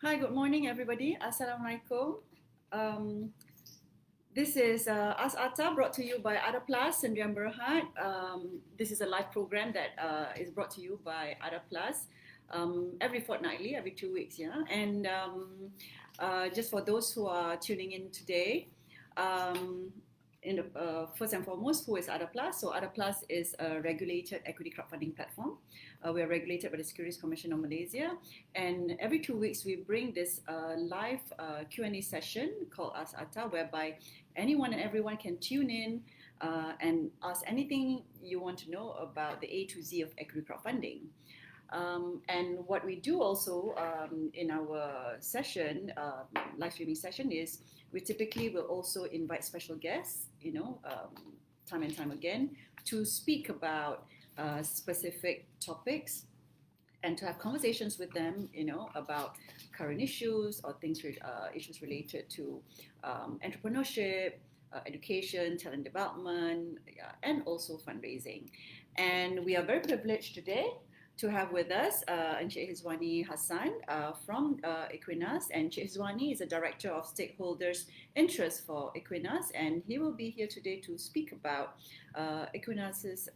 Hi, good morning, everybody. Assalamualaikum. Um, this is As Ata brought to you by Ada Plus and Rian Berhad. This is a live program that is brought to you by Ada Plus every fortnightly, every 2 weeks. Yeah, and just for those who are tuning in today, um, first and foremost, who is Ada Plus? So Ada Plus is a regulated equity crowdfunding platform. We are regulated by the Securities Commission of Malaysia, and every 2 weeks we bring this live Q&A session called Ask Atta, whereby anyone and everyone can tune in and ask anything you want to know about the A to Z of equity crowdfunding. And what we do also in our session, live streaming session, is we typically will also invite special guests, time and time again, to speak about specific topics and to have conversations with them, about current issues or issues related to entrepreneurship, education, talent development, and also fundraising. And we are very privileged today to have with us Encik Hizwani Hassan from Ekuinas. And Encik Hizwani is a director of Stakeholders Interest for Ekuinas, and he will be here today to speak about Ekuinas's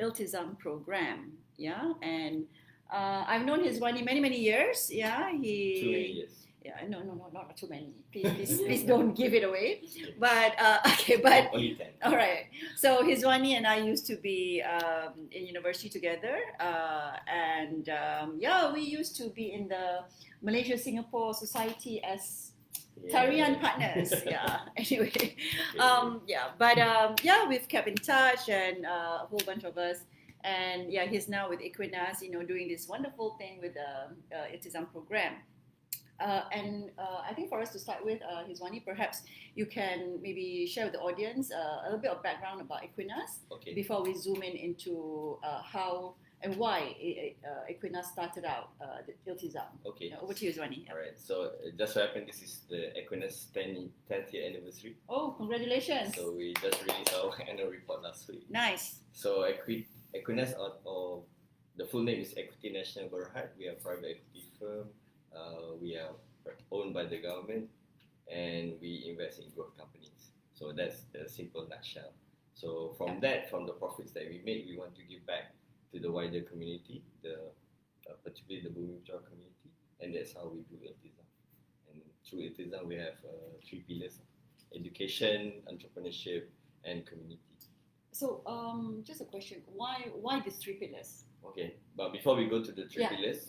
ILTIZAM program. Yeah, and I've known Hizwani many years. Yeah, Too many years. Yeah, no, not too many. Please don't give it away. But okay, but Only 10. all right. So Hizwani and I used to be in university together, and we used to be in the Malaysia-Singapore Society as Tarian partners. Yeah. Anyway, we've kept in touch, and a whole bunch of us. And yeah, he's now with Ekuinas, doing this wonderful thing with the ILTIZAM program. I think for us to start with, Hizwani, perhaps you can maybe share with the audience a little bit of background about Ekuinas before we zoom in into how and why Ekuinas started out the ILTIZAM. Okay. Over to you, Hizwani. All right. So just so happened, this is the Ekuinas 10th year anniversary. Oh, congratulations! So we just released our annual report last week. Nice. So Ekuinas, or the full name is Equity National Berhad. We are a private equity firm. We are owned by the government, and we invest in growth companies. So that's the simple nutshell. So from the profits that we make, we want to give back to the wider community, particularly the Bumiputera community, and that's how we do ILTIZAM. And through ILTIZAM, we have 3 pillars: education, entrepreneurship, and community. So just a question: why these 3 pillars? Okay, but before we go to the 3 pillars,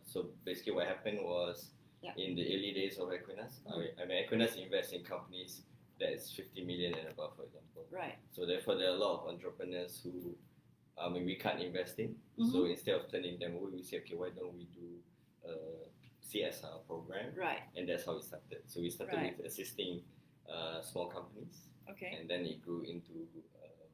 so basically what happened was in the early days of Ekuinas, Ekuinas invests in companies that is 50 million and above, for example. Right. So therefore, there are a lot of entrepreneurs who, we can't invest in. So instead of turning them away, we say, okay, why don't we do a CSR program? Right. And that's how it started. So we started with assisting small companies. Okay. And then it grew into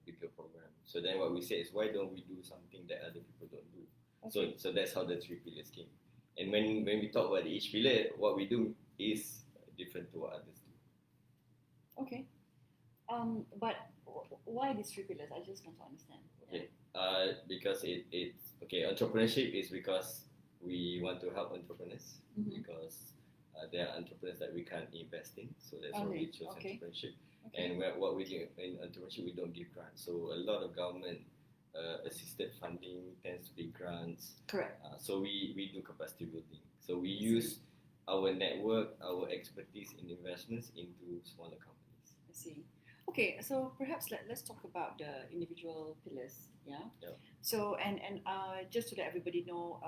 bigger program. So then what we say is, why don't we do something that other people don't do? Okay. So that's how the 3 pillars came. And when we talk about each pillar, what we do is different to what others do. Okay. But why these 3 pillars? I just want to understand. Okay. Because it's okay. Entrepreneurship is because we want to help entrepreneurs, because there are entrepreneurs that we can't invest in. So that's why we chose entrepreneurship. Okay. And what we do in entrepreneurship, we don't give grants. So a lot of government assisted funding tends to be grants. Correct. So we do capacity building. So we use our network, our expertise in investments into smaller companies. I see. Okay, so perhaps let's talk about the individual pillars. Yeah. So and just to let everybody know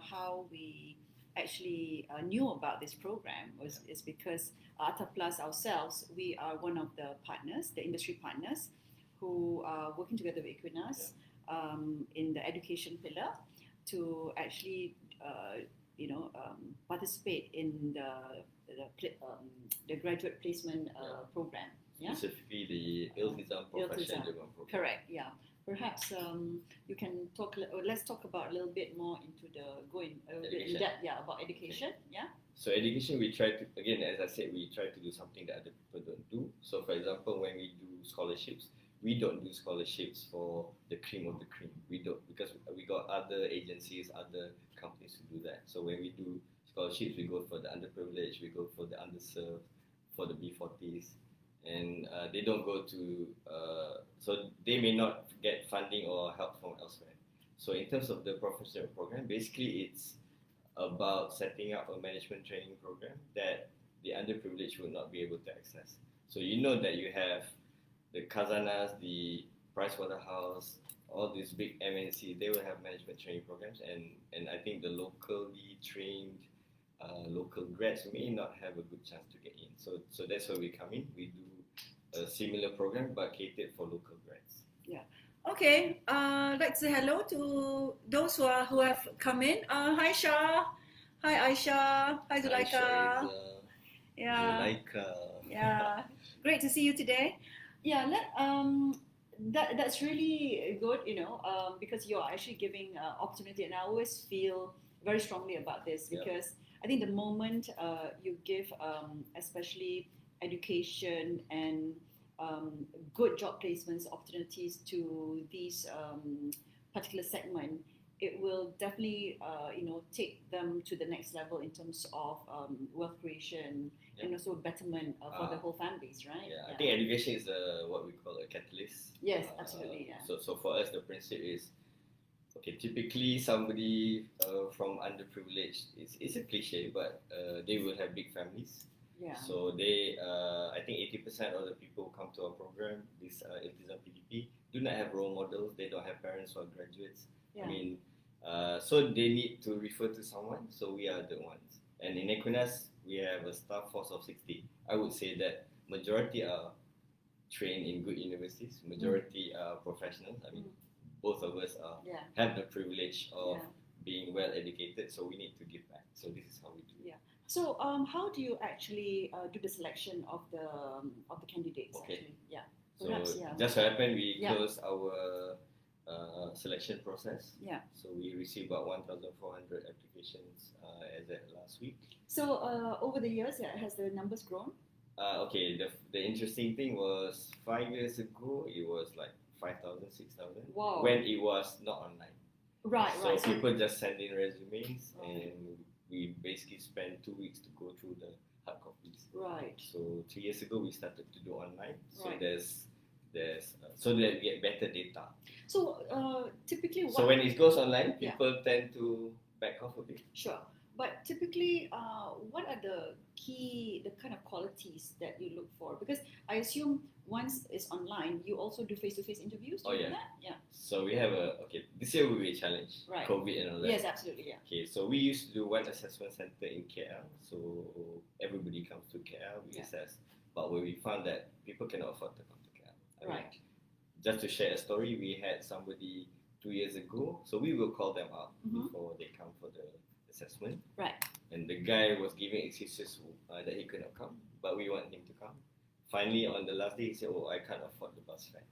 how we actually knew about this program is because Ata Plus ourselves, we are one of the partners, the industry partners, who are working together with Ekuinas in the education pillar to actually participate in the graduate placement program. Yeah? Specifically the ILTIZAM professional development program. Correct. Yeah. Perhaps you can talk. Let's talk about a little bit more into in depth. Yeah, about education. Okay. Yeah. So education, we try to, again, as I said, we try to do something that other people don't do. So for example, when we do scholarships, we don't do scholarships for the cream of the cream. We don't, because we got other agencies, other companies who do that. So when we do scholarships, we go for the underprivileged, we go for the underserved, for the B40s, and they don't go to, so they may not get funding or help from elsewhere. So in terms of the professional program, basically it's about setting up a management training program that the underprivileged will not be able to access. So you know that you have the Kazanas, the Pricewaterhouse, all these big MNC, they will have management training programs, and I think the locally trained local grads may not have a good chance to get in. So that's where we come in. We do a similar program but catered for local grads. Yeah. Okay. Let's say hello to those who have come in. Hi Shah. Hi Aisha. Hi Zulaika. Yeah. Zulaika. Yeah. Great to see you today. Yeah. That's really good. Because you're actually giving opportunity, and I always feel very strongly about this because I think the moment you give, especially education and good job placements opportunities to these particular segment, it will definitely take them to the next level in terms of wealth creation and also betterment for the whole families, right? I think education is what we call a catalyst. Yes, absolutely. So for us, the principle is, okay, typically somebody from underprivileged, it's a cliche, but they will have big families. Yeah. So they, I think 80% of the people who come to our program, this ILTIZAM PDP, do not have role models. They don't have parents who are graduates. Yeah. I mean, so they need to refer to someone. So we are the ones. And in Ekuinas, we have a staff force of 60. I would say that majority are trained in good universities. Majority are professionals. I mean, both of us have the privilege of being well educated. So we need to give back. So this is how we do it. Yeah. So how do you actually do the selection of the candidates? Okay. Actually? Yeah. So perhaps, just so happened we closed our selection process. Yeah. So we received about 1,400 applications as at last week. So over the years, has the numbers grown? Okay. The interesting thing was 5 years ago it was like 5,000, 6,000. Wow. When it was not online. Right. So right. people just send in resumes and we basically spent 2 weeks to go through the hard copies. Right. So 2 years ago we started to do online. So Right. there's so that we get better data. So typically, So when it goes online, people tend to back off a bit. Sure. But typically, what are the kind of qualities that you look for? Because I assume once it's online, you also do face-to-face interviews. Do you do that? Yeah. So we have this year will be a challenge. Right. COVID and all that. Yes, absolutely. Yeah. Okay, so we used to do one assessment center in KL. So everybody comes to KL, we assess. But when we found that people cannot afford to come to KL. I mean, just to share a story, we had somebody 2 years ago. So we will call them out before they come for the assessment. Right. And the guy was giving excuses that he could not come, but we want him to come. Finally, on the last day, he said, "Oh, I can't afford the bus fare."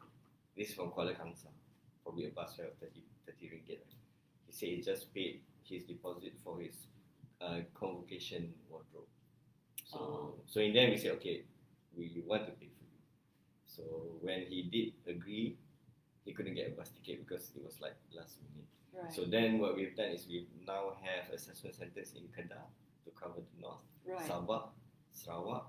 This is from Kuala Kangsar, probably a bus fare of 30 ringgit. He said he just paid his deposit for his convocation wardrobe. So in the end, we said, "Okay, we want to pay for you." So when he did agree, he couldn't get a bus ticket because it was like last minute. Right. So then what we've done is we now have assessment centers in Kedah to cover the north, Sabah, Sarawak,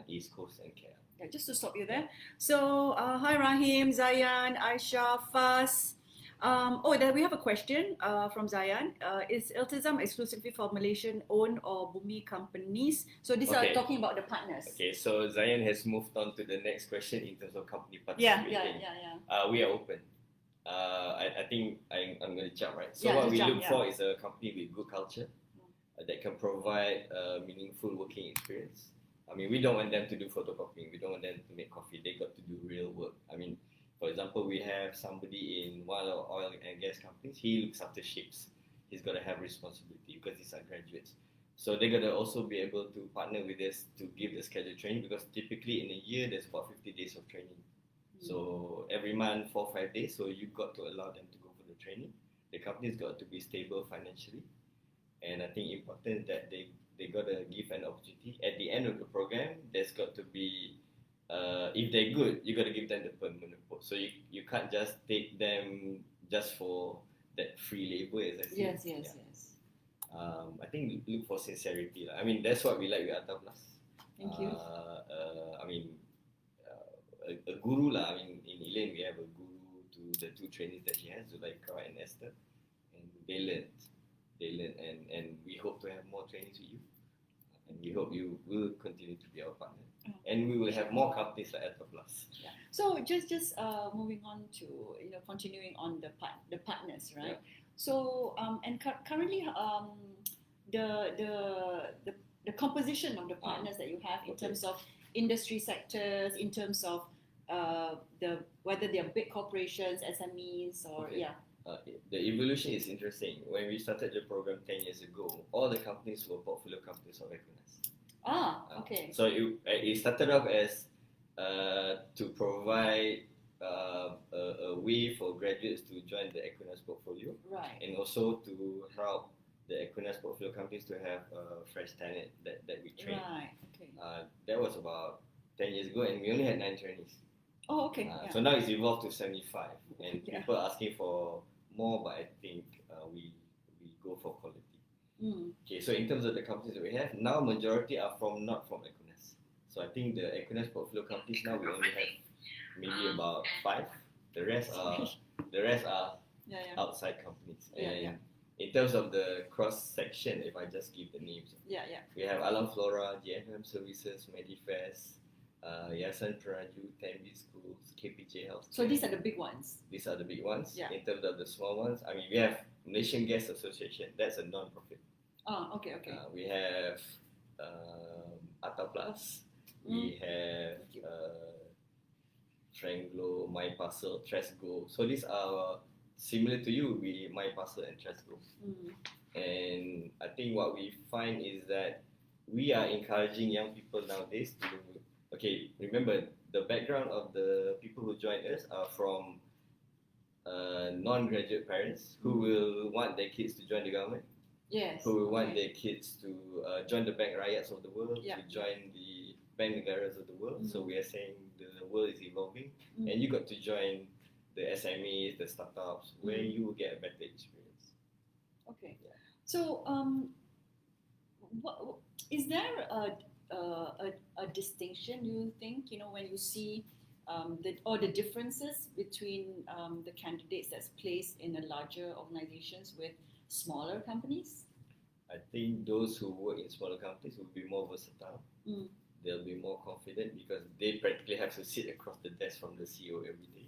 East Coast and KL. Yeah, just to stop you there. So hi Rahim, Zayan, Aisha, Fas. We have a question from Zayan. Is ILTIZAM exclusively for Malaysian-owned or Bumi companies? So these are talking about the partners. Okay, so Zayan has moved on to the next question in terms of company participating. Yeah. We are open. I think I'm going to jump, right? So what we look for is a company with good culture that can provide a meaningful working experience. I mean, we don't want them to do photocopying. We don't want them to make coffee. They got to do real work. I mean, for example, we have somebody in one of our oil and gas companies. He looks after ships. He's got to have responsibility because these are graduates. So they're going to also be able to partner with us to give the scheduled training because typically in a year, there's about 50 days of training. So every month, 4 or 5 days. So you've got to allow them to go for the training. The company's got to be stable financially. And I think important that they got to give an opportunity. At the end of the program, there's got to be, if they're good, you got to give them the permanent post. So you can't just take them just for that free labor, as I said. Yes. I think look for sincerity lah. I mean, that's what we like with Atta Plus. Thank you. I mean, a guru lah. I mean, in Elain we have a guru to the two trainees that she has, Zulaika and Esther, and they learned, and we hope to have more trainees with you, and we hope you will continue to be our partner, and we will have more companies like Atta Plus. Yeah. So just moving on to continuing on the partners, right? Yeah. So and currently the composition of the partners that you have in terms of industry sectors, in terms of whether they are big corporations, SMEs, or the evolution is interesting. When we started the program 10 years ago, all the companies were portfolio companies of Ekuinas. Okay. So it started off as to provide a way for graduates to join the Ekuinas portfolio, right? And also to help the Ekuinas portfolio companies to have fresh talent that we train. Right. Okay. That was about 10 years ago, and we only had 9 trainees. Oh, okay. So now it's evolved to 75, and people are asking for more, but I think we go for quality. Okay, so in terms of the companies that we have, now majority are not from Ekuinas. So I think the Ekuinas portfolio companies now we only have maybe about 5. The rest are outside companies. And in terms of the cross section, if I just give the names, we have Alam Flora, GFM Services, Medifest, Yayasan Peraju, Tembi Schools, KPJ Health. So these are the big ones. These are the big ones. Yeah. In terms of the small ones, I mean, we have Malaysian Gas Association. That's a non-profit. Okay. We have Atta Plus. We have Tranglo, My Parcel, Tresgo. So these are similar to you, My Parcel and Tresgo. And I think what we find is that we are encouraging young people nowadays to, remember the background of the people who join us are from non-graduate parents who will want their kids to join the government. Yes. Who will want their kids to join the bank riots of the world, to join the bank negaras of the world. So we are saying the world is evolving, and you got to join the SMEs, the startups, where you will get a better experience. Okay. Yeah. So, what is there a distinction, you think, when you see the differences between the candidates that's placed in a larger organizations with smaller companies? I think those who work in smaller companies will be more versatile. They'll be more confident because they practically have to sit across the desk from the CEO every day.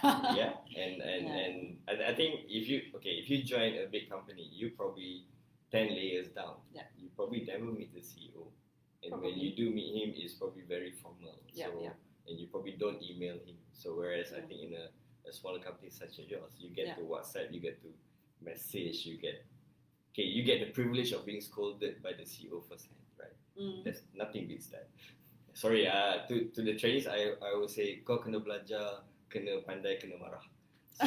And I think if you join a big company, you probably 10 layers down. You probably never meet the CEO, and when you do meet him, it's probably very formal. And you probably don't email him. So whereas I think in a smaller company such as yours, you get to WhatsApp, you get to message, you get the privilege of being scolded by the CEO firsthand, right? There's nothing beats that. Sorry, to the trainees, I would say kau kena belajar, kena pandai, kena marah.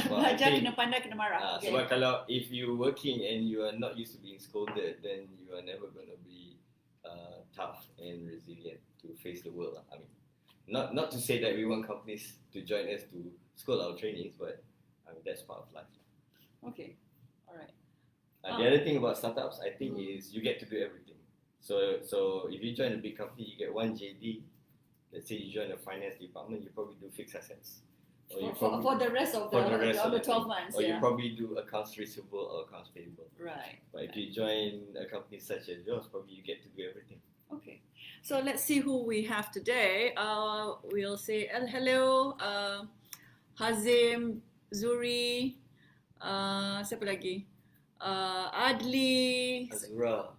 Belajar, kena pandai, kena marah. Sebab kalau if you're working and you are not used to being scolded, then you are never going to be tough and resilient to face the world. I mean, not to say that we want companies to join us to scold our trainees, but I mean that's part of life. Okay, all right. The other thing about startups, I think, is you get to do everything. So if you join a big company, you get one JD. Let's say you join a finance department, you probably do fixed assets. For the rest of the 12 months. Or you probably do accounts receivable or accounts payable. Right. But if you join a company such as yours, probably you get to do everything. Okay. So let's see who we have today. We'll say hello, Hazim, Zuri, siapa lagi? Adli, Azura.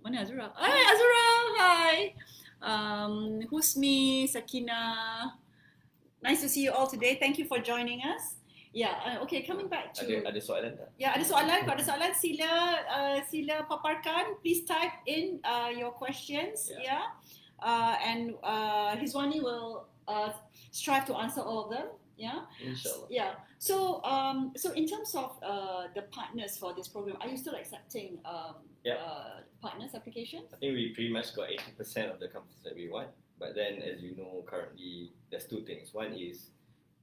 Mana Azura? Hi Azura, hi. Husni, Sakina. Nice to see you all today. Thank you for joining us. Okay, coming back to... Ada soalan tak? Ada soalan. Kalau ada soalan, sila paparkan. Please type in your questions. And Hizwani will strive to answer all of them. Inshallah. So in terms of the partners for this program, are you still accepting partners applications? I think we pretty much got 80% of the companies that we want. But then, as you know, currently there's two things. One is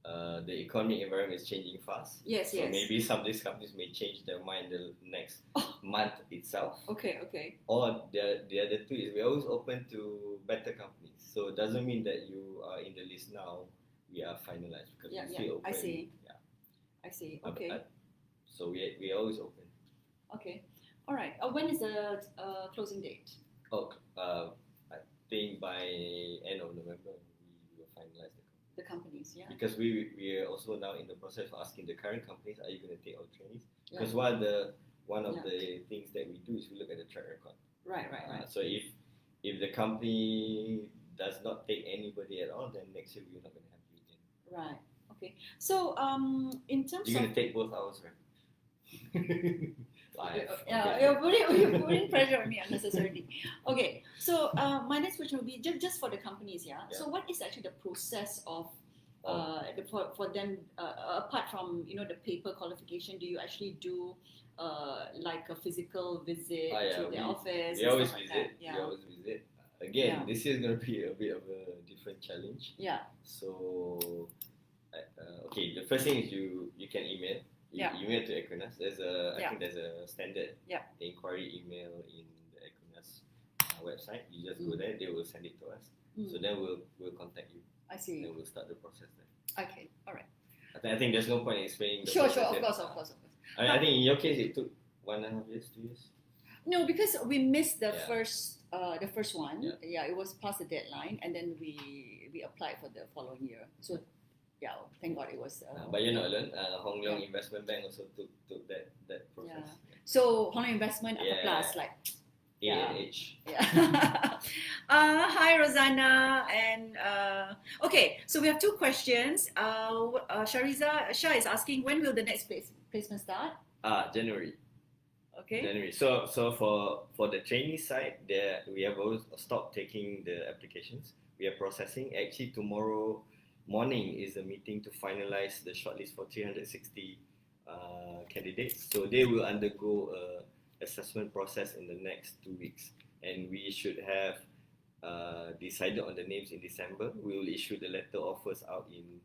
the the economic environment is changing fast. Yes, So yes. maybe some of these companies may change their mind the next month itself. Okay. Or the other two is we're always open to better companies. So it doesn't mean that you are in the list now, we are finalized because we're still open. I see. Yeah. I see. Okay. So we are always open. Okay. All right. When is the closing date? I think by end of November we will finalize the companies. Yeah. Because we are also now in the process of asking the current companies, are you going to take our trainees? Because Yeah. one of the things that we do is we look at the track record. Right. So if the company does not take anybody at all, then next year we're not going to have you again. Right. Okay. So in terms you're of going to take both hours, right? you're putting pressure on me unnecessarily. Okay, so my next question will be just for the companies, yeah? So what is actually the process of for them apart from the paper qualification? Do you actually do like a physical visit to the office? We always visit. We always visit. Again, this is going to be a bit of a different challenge. Yeah. So okay, the first thing is you can email. Email to Ekuinas. I think there's a standard inquiry email in the Ekuinas website. You just go there, they will send it to us. So then we'll contact you. I see. Then we'll start the process there. Okay, all right. I think there's no point in explaining the Sure, process. Of course. I think in your case it took 1.5 years, 2 years. No, because we missed the first one. Yeah. It was past the deadline, and then we applied for the following year. So yeah, thank God it was. But you're not alone. Hong Leong Investment Bank also took that process. Yeah. So Hong Leong Investment plus like A&H. Yeah. Hi Rosanna, and okay, so we have two questions. Shah is asking, when will the next placement start? January. Okay. January. So for the trainee side, we have always stopped taking the applications. We are processing. Actually, tomorrow morning is a meeting to finalize the shortlist for 360 candidates. So they will undergo a assessment process in the next 2 weeks, and we should have decided on the names in December. We will issue the letter offers out in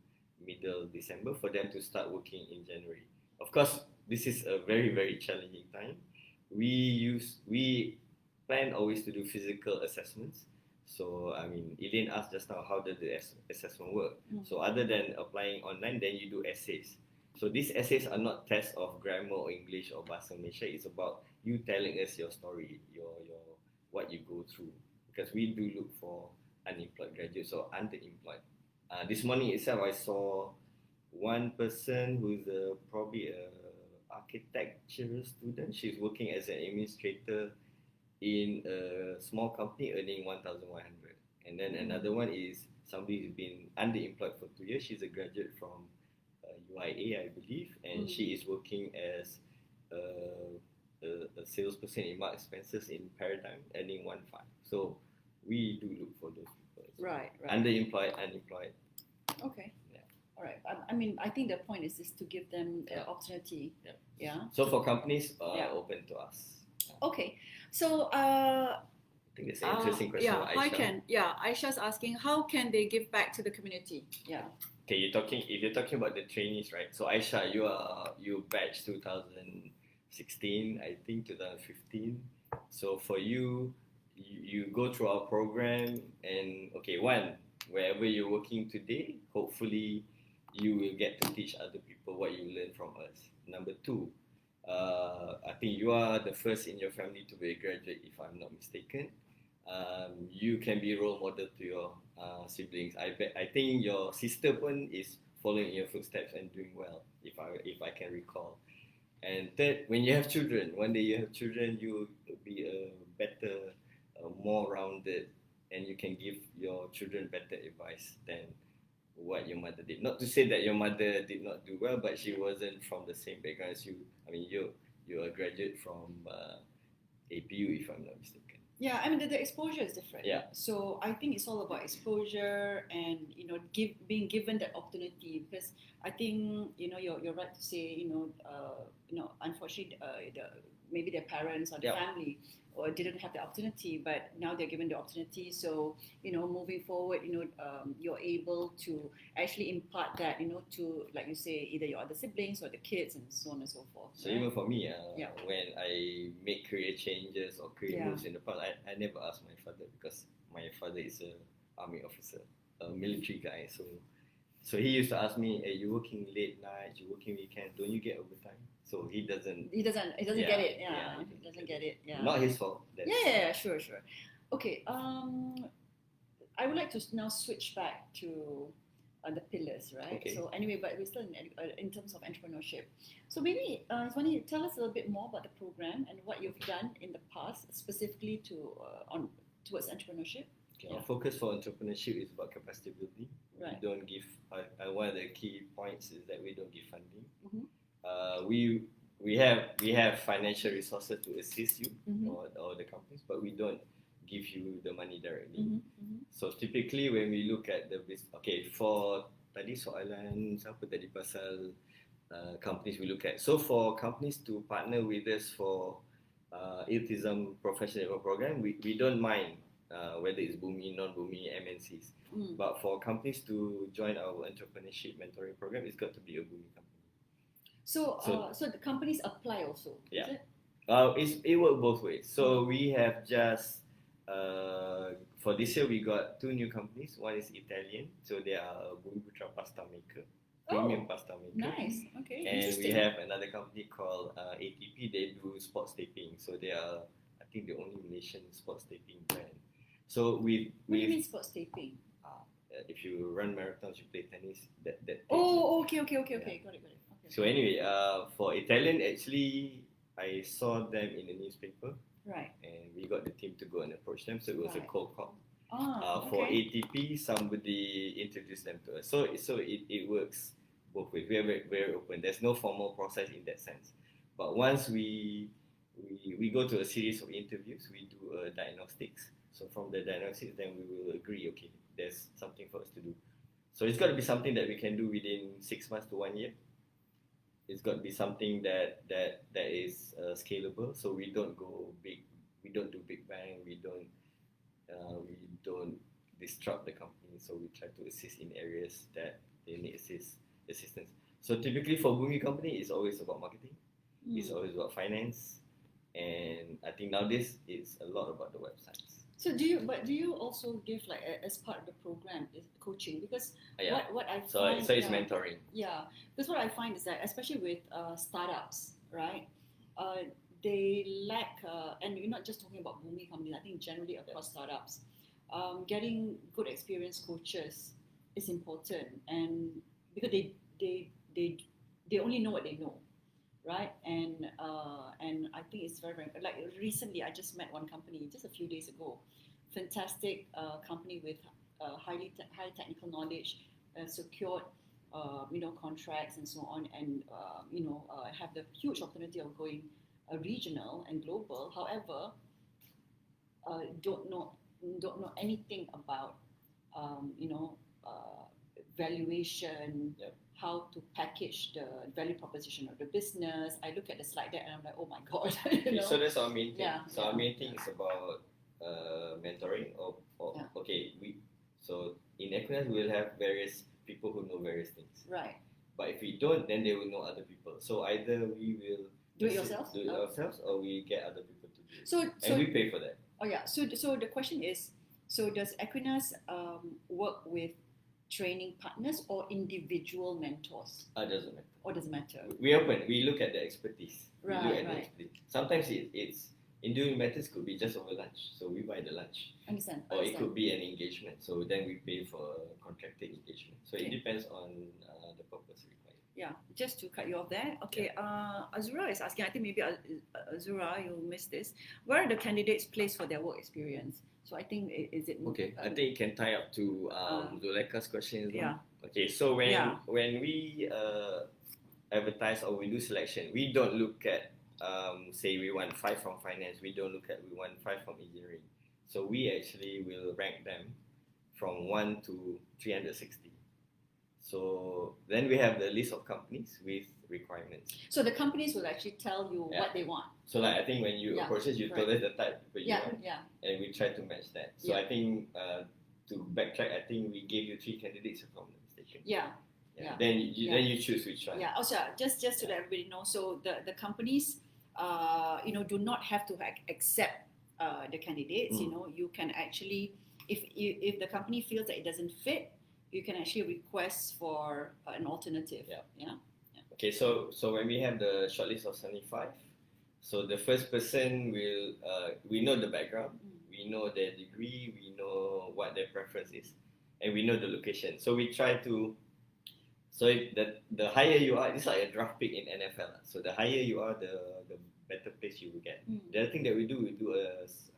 middle December for them to start working in January. Of course, this is a very, very challenging time. We plan always to do physical assessments. So, I mean, Elain asked just now, how does the assessment work? So, other than applying online, then you do essays. So, these essays are not tests of grammar or English or Bahasa Malaysia. It's about you telling us your story, your what you go through. Because we do look for unemployed graduates or underemployed. This morning itself, I saw one person who's probably an architecture student. She's working as an administrator in a small company earning 1,100, and then another one is somebody who's been underemployed for 2 years. She's a graduate from UIA, I believe, and she is working as a salesperson in Marks Spencer's in Paradigm, earning 1.5. So we do look for those people. Right. Underemployed, unemployed. Okay. All right. I mean, I think the point is just to give them the opportunity. Yeah. So for companies, open to us. Okay. So I think that's an interesting question. Aisha's asking, how can they give back to the community? Yeah. Okay, if you're talking about the trainees, right? So Aisha, you batch 2016, I think 2015. So for you go through our program, and wherever you're working today, hopefully you will get to teach other people what you learn from us. Number 2, I think you are the first in your family to be a graduate, if I'm not mistaken. You can be a role model to your siblings. I think your sister pun is following in your footsteps and doing well, if I can recall. And third, when you have children, one day you have children, you will be a better, more rounded, and you can give your children better advice than what your mother did. Not to say that your mother did not do well, but she wasn't from the same background as you. I mean, you're a graduate from APU, if I'm not mistaken. Yeah, I mean the exposure is different. Yeah. So I think it's all about exposure and being given that opportunity, because I think you're right to say unfortunately maybe their parents or their family or didn't have the opportunity, but now they're given the opportunity. So, moving forward, you're able to actually impart that, to, like you say, either your other siblings or the kids and so on and so forth. So even for me, when I make career changes or career moves in the past, I never asked my father, because my father is an army officer, a military guy. So he used to ask me, "Hey, you working late nights? You working weekends? Don't you get overtime?" So he doesn't get it. He doesn't get it. Yeah. Not his fault. Sure. Okay. I would like to now switch back to the pillars, right? Okay. So anyway, but we're still in terms of entrepreneurship. So maybe, Hizwani, tell us a little bit more about the program and what you've done in the past, specifically towards entrepreneurship. Okay. Our focus for entrepreneurship is about capacity building. Right. We don't give. One of the key points is that we don't give funding. Mm-hmm. We have financial resources to assist you or the companies, but we don't give you the money directly. So typically when we look at the business, for tadi soalan siapa tadi pasal companies we look at. So for companies to partner with us for ILTIZAM professional program, we don't mind whether it's Bumi, non-Bumi, MNCs. But for companies to join our entrepreneurship mentoring program, it's got to be a Bumi company. So the companies apply also, is it? It works both ways. So we have just for this year we got 2 new companies. One is Italian, so they are a Bumi Putra pasta maker, premium pasta maker. Nice. Okay. And we have another company called ATP. They do sports taping. So they are, I think, the only Malaysian sports taping brand. So what do you mean sports taping? If you run marathons, you play tennis. That okay. Got it. Okay. So anyway, for Italian, actually, I saw them in the newspaper. Right. And we got the team to go and approach them. So it was a cold call. okay. For ATP, somebody introduced them to us. So it works both ways. We are very, very open. There's no formal process in that sense. But once we go to a series of interviews, we do diagnostics. So from the diagnostics, then we will agree, okay, there's something for us to do. So it's got to be something that we can do within 6 months to 1 year. It's got to be something that is scalable. So we don't go big. We don't do big bang. We don't disrupt the company. So we try to assist in areas that they need assistance. So typically for Bumi company, it's always about marketing. It's always about finance, and I think nowadays it's a lot about the websites. So do you also give, like, as part of the program, is coaching? Because what I find, so it's mentoring. Yeah, because what I find is that especially with startups, right? They lack, and you're not just talking about Bumi companies. I think generally across startups, getting good experienced coaches is important, and because they only know what they know, right? And I think it's very, very, like, recently I just met one company just a few days ago, fantastic company with high technical knowledge, secured contracts and so on, and have the huge opportunity of going regional and global. However, don't know anything about valuation. How to package the value proposition of the business. I look at the slide deck and I'm like, oh my god. So that's our main thing. Our main thing is about mentoring. So in Ekuinas we will have various people who know various things. Right. But if we don't, then they will know other people. So either we will do it ourselves, or we get other people to do it. And we pay for that. Oh yeah. So the question is, so does Ekuinas work with training partners or individual mentors? Doesn't matter. Or doesn't matter? We open. We look at the expertise. Right. Sometimes it's individual methods could be just over lunch, so we buy the lunch. Understand. Or it could be an engagement, so then we pay for a contracted engagement. So it depends on the purpose required. Yeah, just to cut you off there. Okay, Azura is asking. I think maybe Azura, you missed this. Where are the candidates placed for their work experience? So I think is it okay? I think it can tie up to Zuleka's question as well. Yeah. Okay, so when we advertise or we do selection, we don't look at say we want 5 from finance. We don't look at we want 5 from engineering. So we actually will rank them from 1 to 360. So then we have the list of companies with requirements. So the companies will actually tell you Yeah. what they want. So like I think when you Yeah, approach us, you told us the type of people you want, and we try to match that. So Yeah. I think to backtrack, I think we gave you 3 candidates if I'm not mistaken. Yeah. Then you choose which one. Yeah. Also, just to let everybody know, so the companies, do not have to accept the candidates. You can actually, if the company feels that it doesn't fit, you can actually request for an alternative. Yeah. Okay, so when we have the shortlist of 75, so the first person will, we know the background, we know their degree, we know what their preference is, and we know the location. So we try to, so the higher you are, it's like a draft pick in NFL. So the higher you are, the better place you will get. The other thing that we do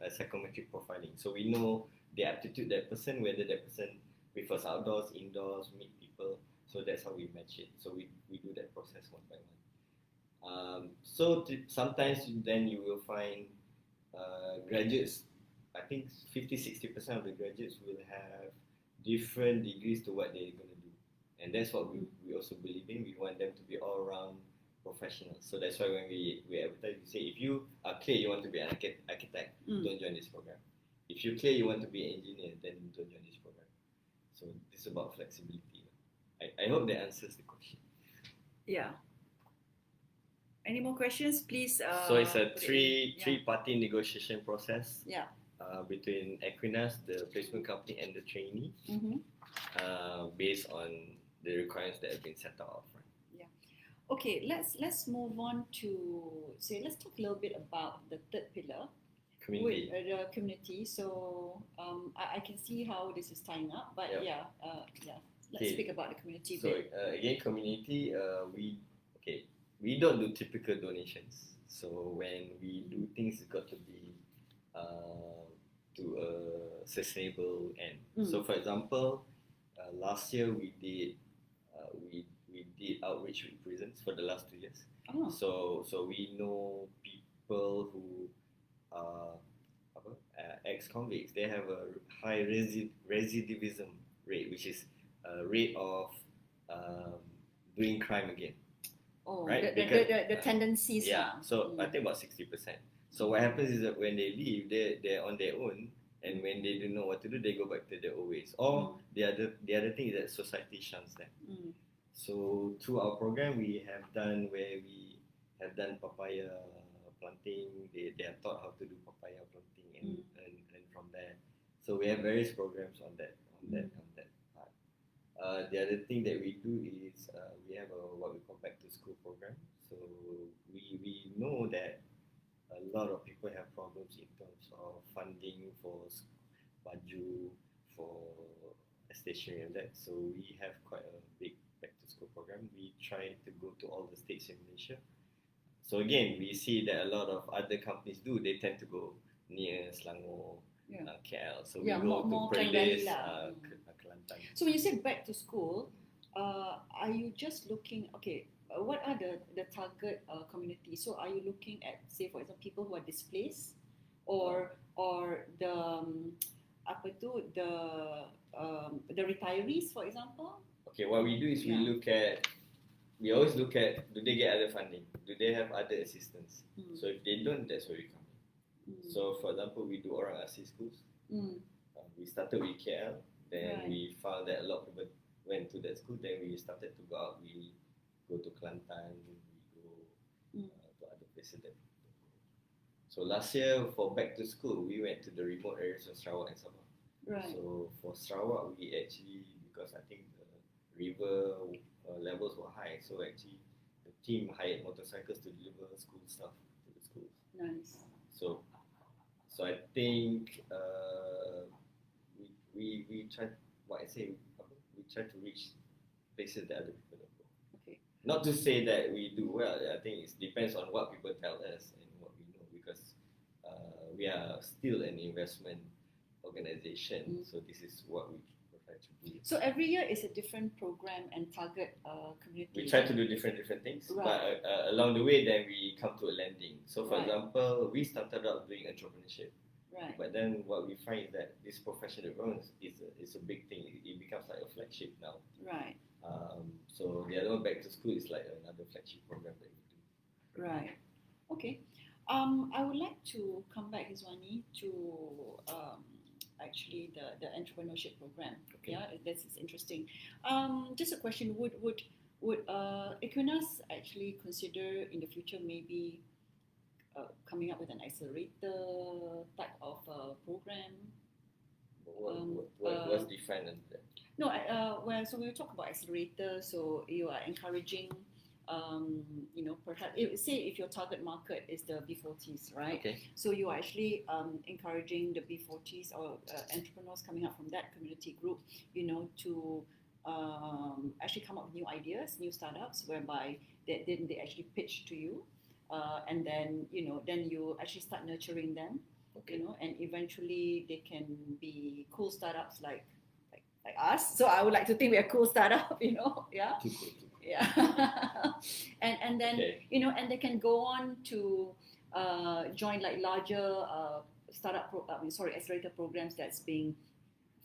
a psychometric profiling. So we know the aptitude that person, whether that person prefers outdoors, indoors, meet people. So that's how we match it. So we do that process one by one. Sometimes then you will find graduates, I think 50-60% of the graduates will have different degrees to what they're going to do. And that's what we also believe in. We want them to be all-round professionals. So that's why when we advertise, we say, if you are clear you want to be an architect, don't join this program. If you're clear you want to be an engineer, then don't join this program. So this is about flexibility. I hope that answers the question. Yeah. Any more questions, please? So it's a three-party negotiation process. Yeah. Between Ekuinas, the placement company, and the trainee, based on the requirements that have been set out upfront. Yeah. Okay. Let's move on to let's talk a little bit about the third pillar. Community. With the community. So I can see how this is tying up, but let's speak about the community. So again, community, we don't do typical donations. So when we do things, it's got to be to a sustainable end. So for example, last year we did outreach with prisons for the last 2 years. So we know people who are ex-convicts. They have a high recidivism rate, which is a rate of doing crime again. Right? The tendencies. So I think about 60%. So what happens is that when they leave, they're on their own, and when they don't know what to do, they go back to their old ways. Or the other thing is that society shuns them. So through our program, we have done papaya planting. They are taught how to do papaya planting and from there. So we have various programs on that part. The other thing that we do is we have what we call back to school program. So we know that a lot of people have problems in terms of funding for baju, for stationery and that. So we have quite a big back to school program. We try to go to all the states in Malaysia. So again, we see that a lot of other companies do. They tend to go near Selangor, KL. So we go to Perlis, Kelantan. So when you say back to school, are you just looking? What are the target community? So are you looking at, say, for example, people who are displaced, or the the retirees, for example? Okay, what we do is we always look at, do they get other funding? Do they have other assistance? So if they don't, that's where we come in. So for example, we do Orang Asli schools. We started with KL, then we found that a lot of people went to that school, then we started to go out. We go to Kelantan, we go to other places that people go. So last year for back to school, we went to the remote areas of Sarawak and Sabah. Right. So for Sarawak, we actually, because I think the river levels were high, so actually the team hired motorcycles to deliver school stuff to the schools. Nice. So I think we try, we try to reach places that other people don't go. Okay. Not to say that we do well. I think it depends on what people tell us and what we know, because we are still an investment organization. So this is what we try to do. So every year is a different program and target community. We try to do different things, but along the way, then we come to a landing. So for example, we started out doing entrepreneurship. Right. But then what we find is that this profession that runs is a big thing. It becomes like a flagship now. Right. So the other one, back to school, is like another flagship program that we do. Right. Okay. I would like to come back, Hizwani, to actually the entrepreneurship program. Okay. Yeah, this is interesting. Just a question: would Equinas actually consider in the future maybe coming up with an accelerator type of program? What's different in that? No, well, so we talk about accelerator. So you are encouraging, perhaps say if your target market is the B40s, right? Okay. So you are actually encouraging the B40s or entrepreneurs coming up from that community group, to actually come up with new ideas, new startups, whereby they actually pitch to you, and then then you actually start nurturing them, Okay. and eventually they can be cool startups like us. So I would like to think we're a cool startup, yeah. Too cool. Yeah. and then Okay. and they can go on to join like larger accelerator programs that's being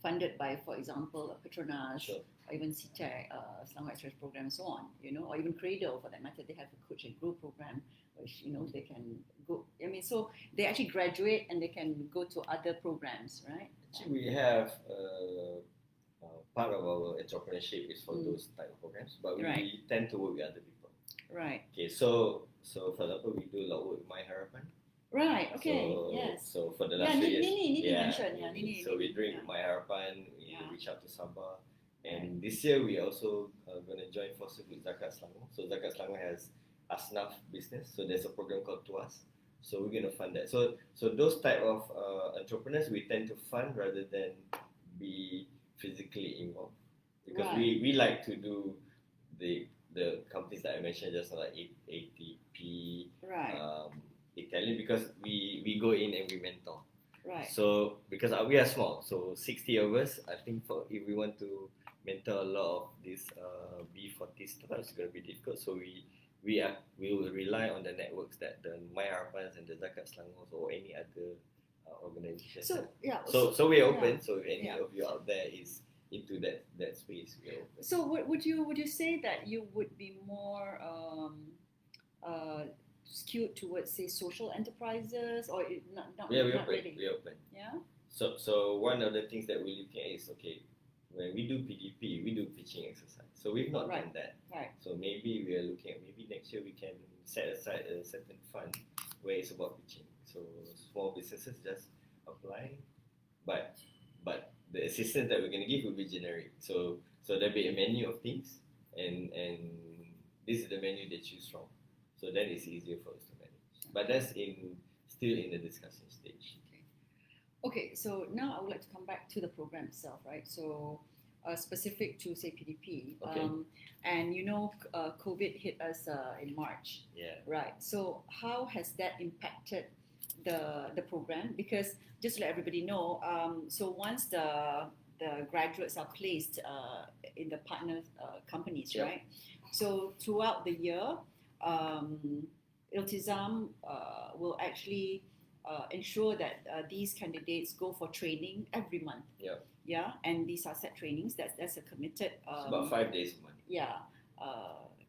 funded by, for example, Petronas, Sure. or even CTEC, Selangor Express program, and so on, or even Cradle for that matter. They have a coach and grow program, which they can go. I mean, so they actually graduate and they can go to other programs, right? Actually, we have part of our entrepreneurship is for Mm. those type of programs, but we Right. tend to work with other people. Right. Okay, so for example, we do a lot of work with My Harapan. Right. Okay. So, Yes. So for the Yeah, last 3 years, Nini mentioned. Yeah, Nini. So we drink Yeah. My Harapan. We Yeah. reach out to Sabah, and this year we also going to join forces with Zakat Selangor. So Zakat Selangor has Asnaf business. So there's a program called Tuas. So we're going to fund that. So those type of entrepreneurs we tend to fund rather than be physically involved, because Right. we like to do the companies that I mentioned just now, like ATP, Right. Italian, because we go in and we mentor. Right. So because we are small, so 60 of us, I think if we want to mentor a lot of these B40 startups, it's going to be difficult. So we will rely on the networks that the My Harapans and the Zakat Selangor or any other organizations. So yeah. So we're open. Yeah. So if any Yeah. of you out there is into that space, we're open. So would you say that you would be more skewed towards, say, social enterprises, or not Yeah, we're not open. really? We're open. Yeah. So one of the things that we're looking at is, okay, when we do PDP, we do pitching exercise. So we've not Right. done that. Right. So maybe we are looking at, maybe next year we can set aside a certain fund where it's about pitching. So small businesses just apply, but the assistance that we're going to give will be generic. So there'll be a menu of things, and this is the menu they choose from. So then it's easier for us to manage. But that's still in the discussion stage. Okay, so now I would like to come back to the program itself, right? So, specific to, say, PDP, Okay. And COVID hit us in March, Yeah. right? So, how has that impacted the program? Because just to let everybody know, so once the graduates are placed in the partner companies, Yep. right? So throughout the year, ILTIZAM will actually ensure that these candidates go for training every month. Yeah. Yeah, and these are set trainings. That's a committed. It's about 5 days a month. Yeah,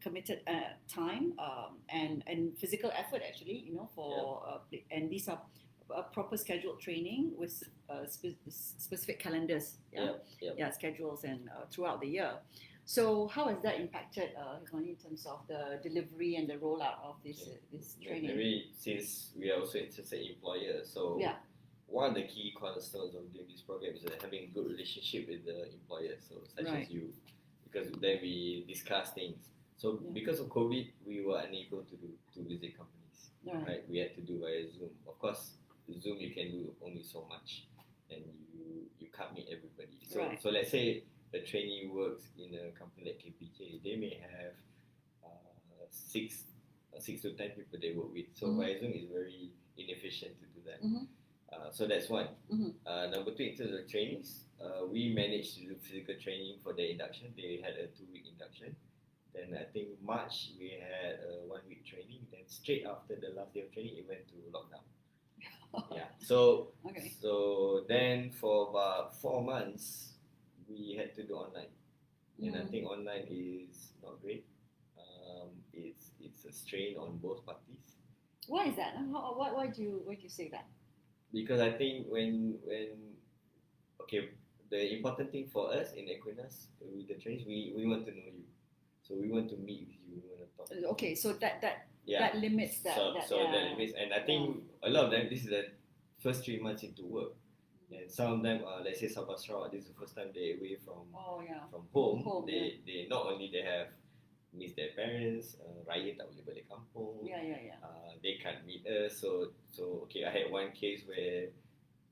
committed time and physical effort actually. And these are proper scheduled training with specific calendars. Yeah, schedules and throughout the year. So how has that impacted in terms of the delivery and the rollout of this training? Maybe since we are also interested employer, so Yeah. one of the key cornerstones of doing this program is having a good relationship with the employer, so such Right. as you, because then we discuss things. So Yeah. because of COVID, we were unable to visit companies. Right. Right? We had to do via Zoom. Of course, Zoom you can do only so much, and you can't meet everybody. So Right. so let's say a trainee works in a company like KPJ, they may have 6 to 10 people they work with. So via Zoom is very inefficient to do that. Mhm. So that's one. Mhm. Number two, in terms of trainings, we managed to do physical training for their induction. They had a 2-week induction. Then I think March we had a 1-week training. Then straight after the last day of training, it went to lockdown. Yeah. So Okay. so then for about 4 months, we had to do online. and I think online is not great. It's a strain on both parties. Why is that? Why do you say that? Because I think okay, the important thing for us in Equinas with the trainees, we want to know you, so we want to meet with you, we want to talk. Okay, so that limits that. That limits, and I think a lot of them, this is the first 3 months into work, and some of them are, let's say Sabah Sarawak, this is the first time they're away from home. They not only they have miss their parents, raya tak boleh balik kampung. They can't meet us. So okay, I had one case where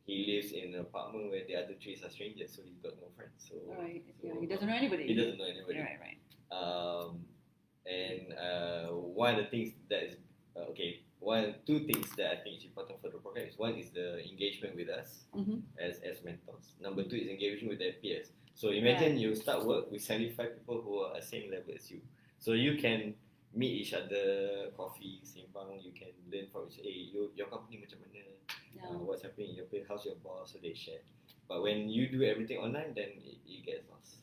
he lives in an apartment where the other 3 are strangers, so he's got no friends. So, he doesn't know anybody. Right. And one of the things that is two things that I think is important for the program is, one is the engagement with us as mentors. Number 2 is engagement with their peers. So imagine you start work with 75 people who are at the same level as you. So you can meet each other, coffee, simpang, you can learn from each other. Hey, your company macam mana? What's happening in your place? How's your boss? So they share. But when you do everything online, then it gets lost.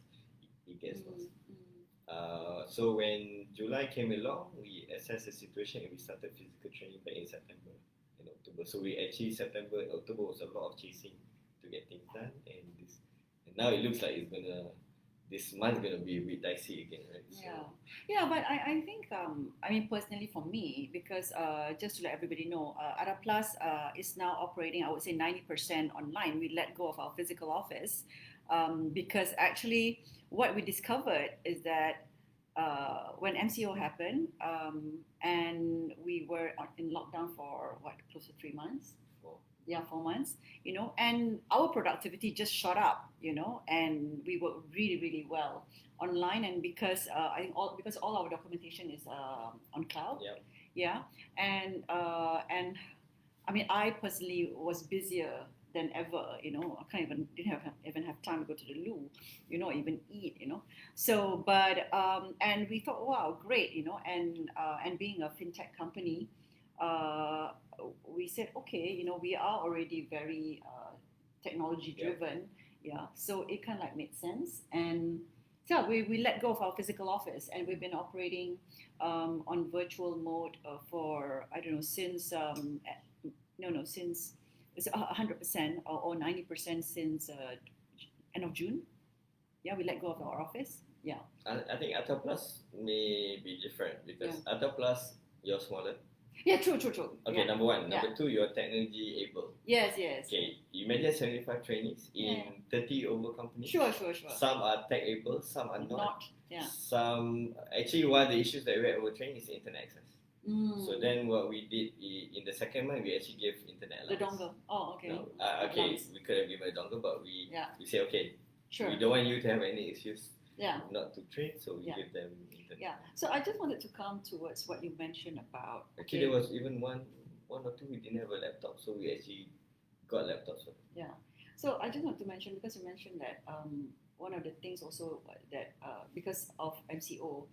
So when July came along, we assessed the situation and we started physical training back in September and October. So we actually, September and October was a lot of chasing to get things done, and now it looks like this month's gonna be a bit dicey again, right? So, but I think personally for me, because just to let everybody know, Ada Plus is now operating, I would say 90% online. We let go of our physical office because actually what we discovered is that when MCO happened and we were in lockdown for close to 3 months. 4 months, and our productivity just shot up, and we work really, really well online. And because I think because all our documentation is on cloud, and I mean, I personally was busier than ever, I didn't even have time to go to the loo, even eat, So, but and we thought, wow, great, and being a fintech company, we said, okay, we are already very technology driven, so it kind of made sense. And so we let go of our physical office, and we've been operating on virtual mode for, I don't know, since since it's 100% or 90% since end of June. We let go of our office. I think Ata Plus may be different because Ata Plus, you're smaller. True. Okay, number 1. Number 2, you're technology able. Yes. Okay, imagine 75 trainees in 30 over companies. Sure. Some are tech able, some are not. Some, actually, one of the issues that we had over training is internet access. So then what we did in the second month, we actually gave internet allowance. The dongle. Oh, okay. No, okay, we could have given a dongle, but we say, okay, sure, we don't want you to have any excuse not to train, so we give them internet. So I just wanted to come towards what you mentioned about. Actually, there was even one or two we didn't have a laptop, so we actually got laptops for them. So I just want to mention, because you mentioned that one of the things also that because of MCO,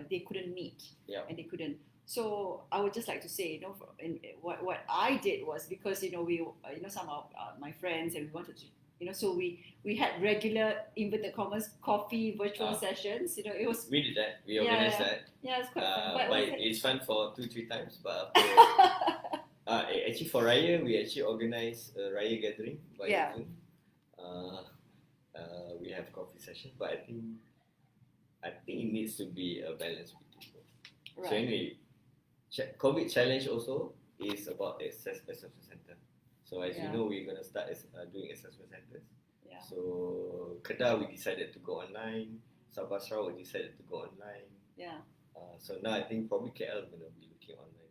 they couldn't meet and they couldn't. So I would just like to say, what I did was, because we some of my friends, and we wanted to, so we had regular inverted commas coffee virtual sessions. It was, we did that. We organized that. It's quite fun. But it's fun for 2-3 times. But actually for Raya, we actually organized a Raya gathering by Zoom. We have coffee sessions, but I think it needs to be a balance between both. Right. So anyway, COVID challenge also is about assessment center. So as you know, we're going to start doing assessment centers. So Kedah, we decided to go online. Sabah Sarawak, we decided to go online. So now I think probably KL is going to be looking online.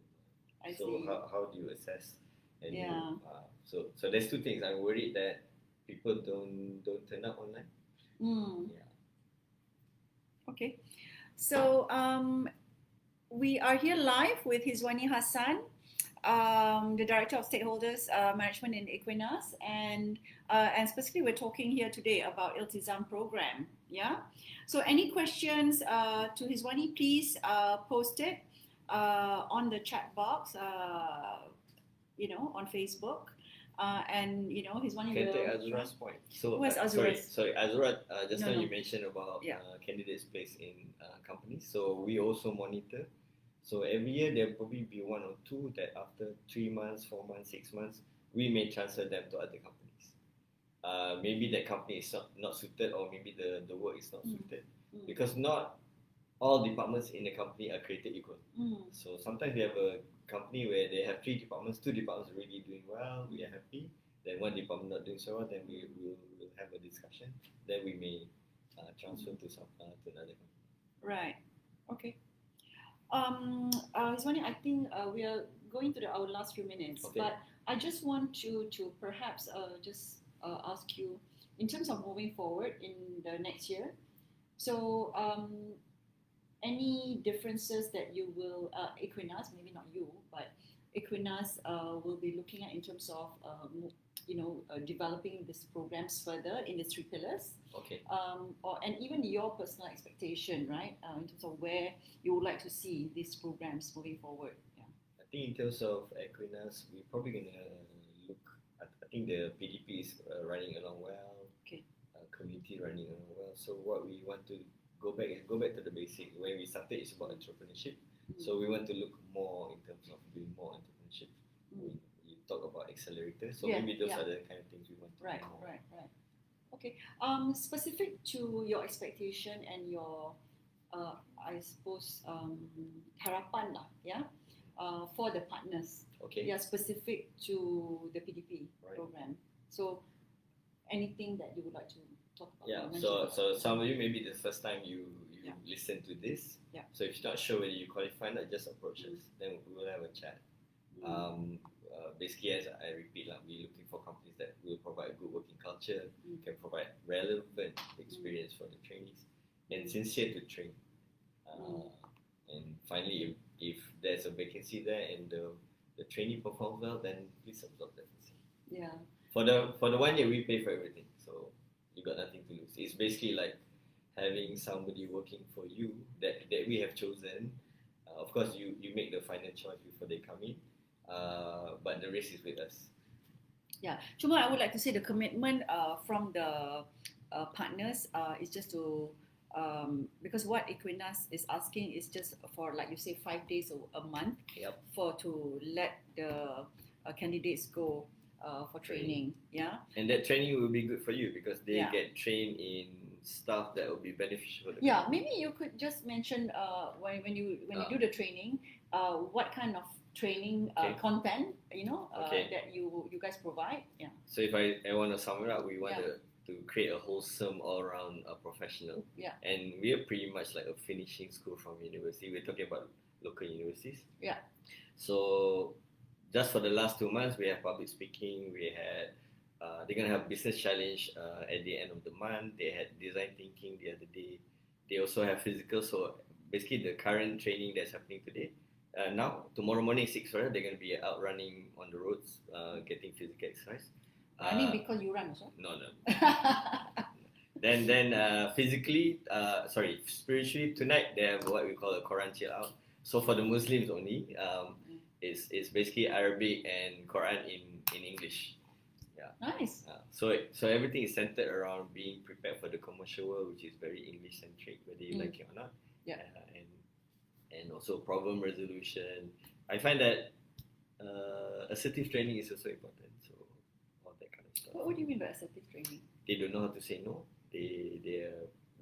I see. How do you assess? And so there's 2 things. I'm worried that people don't turn up online. Okay. So we are here live with Hizwani Hassan, the Director of Stakeholders Management in Ekuinas, and specifically we're talking here today about ILTIZAM program. So any questions to Hizwani, please post it on the chat box, on Facebook. And Hizwani Can take will. Azura's point. So, Where's sorry, Azura's? Azura, just No, now no. you mentioned about Yeah. candidates placed in companies. So we also monitor. So every year there'll probably be one or two that after 3 months, 4 months, 6 months, we may transfer them to other companies. Maybe that company is not suited, or maybe the work is not suited. Because not all departments in the company are created equal. So sometimes we have a company where they have 3 departments, 2 departments are really doing well, we are happy. Then one department not doing so well, then we will have a discussion. Then we may transfer to another company. Right. Okay. Hizwani, I think we are going to our last few minutes, Okay. but I just want to perhaps just ask you in terms of moving forward in the next year. So, any differences that you will, Equinas, maybe not you, but Equinas will be looking at in terms of, developing these programs further in the 3 pillars, Okay. and even your personal expectation, right, in terms of where you would like to see these programs moving forward. Yeah. I think in terms of Ekuinas, we're probably going to look at, I think the PDP is running along well. Okay. Community running along well. So what we want to go back to the basic. When we started, it's about entrepreneurship. So we want to look more in terms of doing more entrepreneurship. We talk about accelerators. So maybe those are the kind of things we want to do more. Right. Okay. Specific to your expectation and your, I suppose, harapan lah, yeah, for the partners. Okay. Yeah, specific to the PDP program. So, anything that you would like to talk about? Yeah. So some of you, maybe the first time you listen to this. Yeah. So if you're not sure whether you qualify, just approach us. Then we will have a chat. Basically, as I repeat, we're looking for companies that will provide good working culture, can provide relevant experience for the trainees, and sincere to train. And finally, if there's a vacancy there and the trainee performs well, then please absorb that. Yeah. For the 1 year, we pay for everything, so you got nothing to lose. It's basically like having somebody working for you that we have chosen. Of course, you make the final choice before they come in. But the risk is with us. Yeah, Cuma, I would like to say the commitment from the partners is just to, because what Equinas is asking is just for, like you say, 5 days a month. Yep. To let the candidates go for training. Yeah. And that training will be good for you because they get trained in stuff that will be beneficial. Yeah, maybe you could just mention when you do the training, what kind of training content that you guys provide. Yeah. So if I want to sum it up, we want to create a wholesome all-round professional. Yeah. And we are pretty much like a finishing school from university. We're talking about local universities. Yeah. So just for the last 2 months, we have public speaking. We had they're gonna have business challenge at the end of the month. They had design thinking the other day. They also have physical. So basically, the current training that's happening today. Now, tomorrow morning 6, right? They're gonna be out running on the roads, getting physical exercise. Running because you run also? No. Then physically, spiritually, tonight they have what we call a Quran chill out. So for the Muslims only, it's basically Arabic and Quran in English. Yeah. Nice. So everything is centered around being prepared for the commercial world, which is very English centric, whether you like it or not. Yeah. And also problem resolution. I find that assertive training is also important. So all that kind of stuff. What do you mean by assertive training? They don't know how to say no.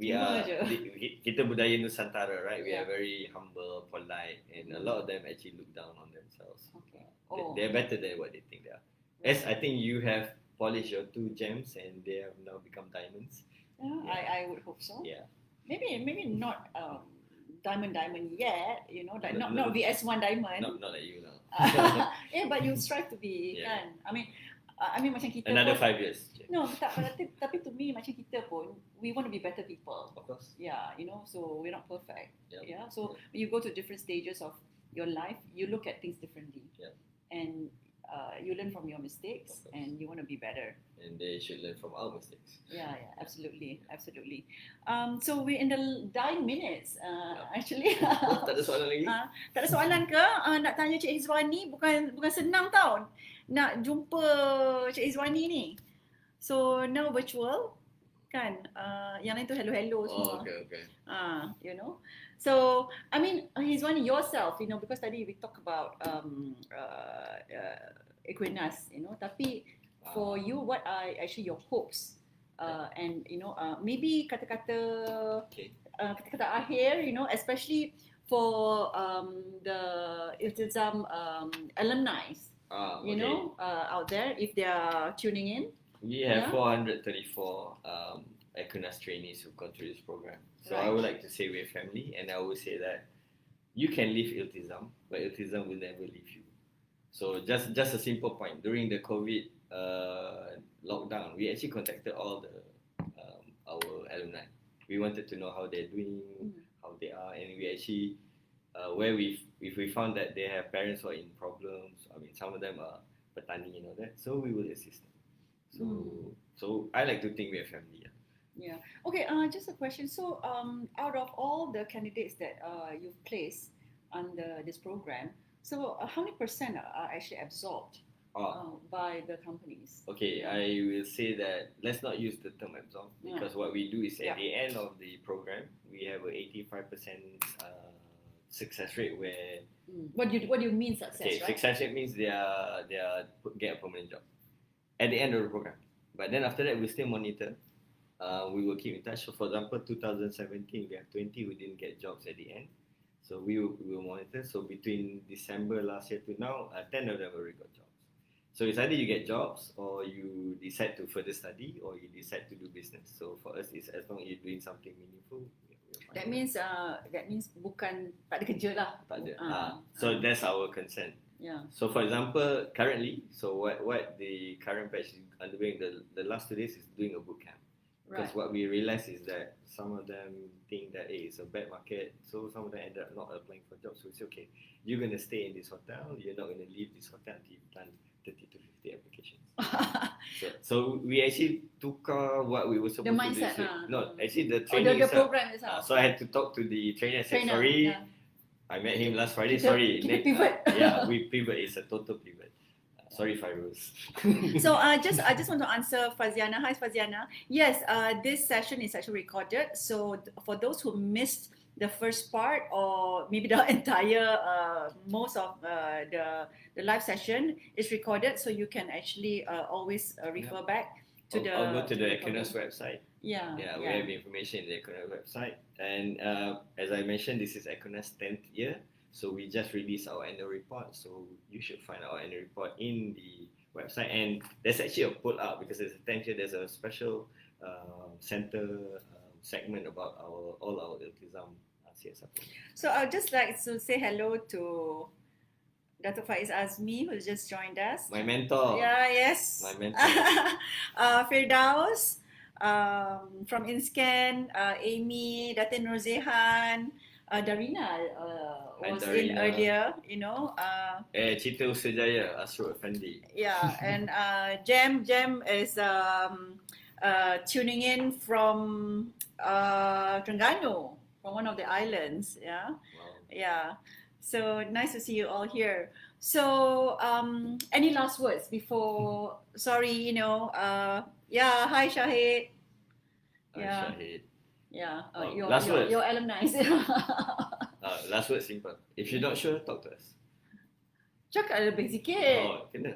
Kita budaya Nusantara, right? We are very humble, polite, and a lot of them actually look down on themselves. Okay. They're better than what they think they are. As I think you have polished your 2 gems and they have now become diamonds. Yeah. I would hope so. Yeah. Maybe not diamond yet. Like not VS1 diamond. Not like you now. Yeah, but you strive to be kan. I mean macam kita another pun, 5 years. No, tapi to me macam kita pun we want to be better people. Of course. Yeah, so we're not perfect. Yep. Yeah. So when you go to different stages of your life, you look at things differently. Yep. And you learn from your mistakes and you want to be better. And they should learn from our mistakes. Yeah, absolutely. So we're in the dying minutes actually. Tak ada soalan lagi? Tak ada soalan ke? Nak tanya Cik Hizwani bukan senang tau. nak jumpa Cik Hizwani ni. So now virtual kan, yang lain tu hello semua. Okay. You know. So I mean, Hizwani yourself, you know, because tadi we talk about Ekuinas, you know. Tapi for you, what are actually your hopes? And you know, maybe kata-kata akhir, you know, especially for the ILTIZAM alumni, you know, out there, if they are tuning in. We have 434 Ekuinas trainees who gone through this program. So I would like to say we're family, and I would say that you can leave ILTIZAM, but ILTIZAM will never leave you. So just a simple point. During the COVID lockdown, we actually contacted all the our alumni. We wanted to know how they're doing, how they are, and we actually if we found that they have parents who are in problems. I mean, some of them are petani and all that, so we will assist them. So I like to think we're family. Yeah. Okay. Just a question. So, out of all the candidates that you've placed under this program, so how many percent are actually absorbed by the companies? Okay, I will say that let's not use the term absorb, because what we do is at the end of the program we have a 85% success rate where. What do you mean success? Okay, right? Success rate means they get a permanent job at the end of the program. But then after that, we still monitor. We will keep in touch. So for example, 2017, we have 20 who didn't get jobs at the end. So we will monitor. So between December last year to now, 10 of them already got jobs. So it's either you get jobs or you decide to further study or you decide to do business. So for us, it's as long as you're doing something meaningful. That means bukan tak ada kerja lah. Tak ada. So that's our concern. Yeah. So for example, currently, so what the current batch is undergoing, the last 2 days is doing a boot camp. Because what we realized is that some of them think that it's a bad market, so some of them ended up not applying for jobs. So we say, okay, you're going to stay in this hotel, you're not going to leave this hotel until you've done 30 to 50 applications. so we actually took what we were supposed to do. No, actually the training the program itself. So I had to talk to the trainer and say, sorry, I met him last Friday. Sorry, pivot. We pivot. It's a total pivot. Sorry, Fairuz. So I just want to answer Faziana. Hi, Faziana. Yes, this session is actually recorded. So for those who missed the first part or maybe the entire most of the live session is recorded, so you can actually always refer back to I'll go to the Ekuinas website. We have information in the Ekuinas website. And as I mentioned, this is Ekuinas 10th year. So we just released our annual report. So you should find our annual report in the website. And there's actually a pull out because it's a 10th year. There's a special center segment about all our ILTIZAM CSR programs. So I'd just like to say hello to Dato' Faiz Azmi, who's just joined us. My mentor. Yes. My mentor. Firdaus from InScan, Amy, Datin Rozehan, Darina was in earlier, you know. Cita Usajaya, Asrul Effendi. Yeah, and Jem is tuning in from Terengganu, from one of the islands. Yeah. Wow. Yeah. So nice to see you all here. So any last words before? Sorry, you know. Hi Shahid. Shahid. Yeah. Last words. Your alumni. Last word simple. If you're not sure, talk to us. Cakap lebih sikit. Kena.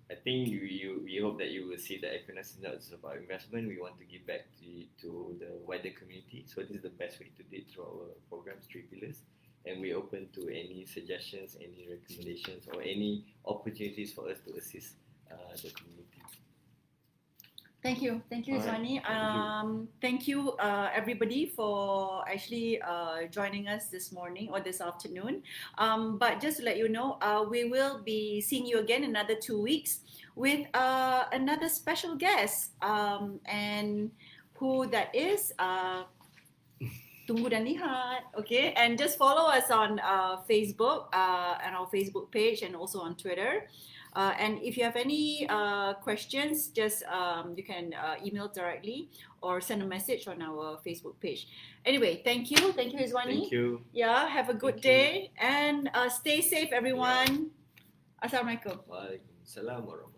I think we hope that you will see that Ekuinas is not just about investment. We want to give back to the wider community. So this is the best way to do it through our program's 3 pillars. And we're open to any suggestions, any recommendations, or any opportunities for us to assist the community. Thank you, Hizwani. Thank you, everybody, for actually joining us this morning or this afternoon. But just to let you know, we will be seeing you again in another 2 weeks with another special guest. And who that is, tunggu dan lihat. Okay, and just follow us on Facebook and our Facebook page, and also on Twitter. And if you have any questions, just you can email directly or send a message on our Facebook page. Anyway, thank you, Hizwani. Thank you. Yeah, have a good day and stay safe, everyone. Assalamualaikum. Waalaikumsalam warahmatullahi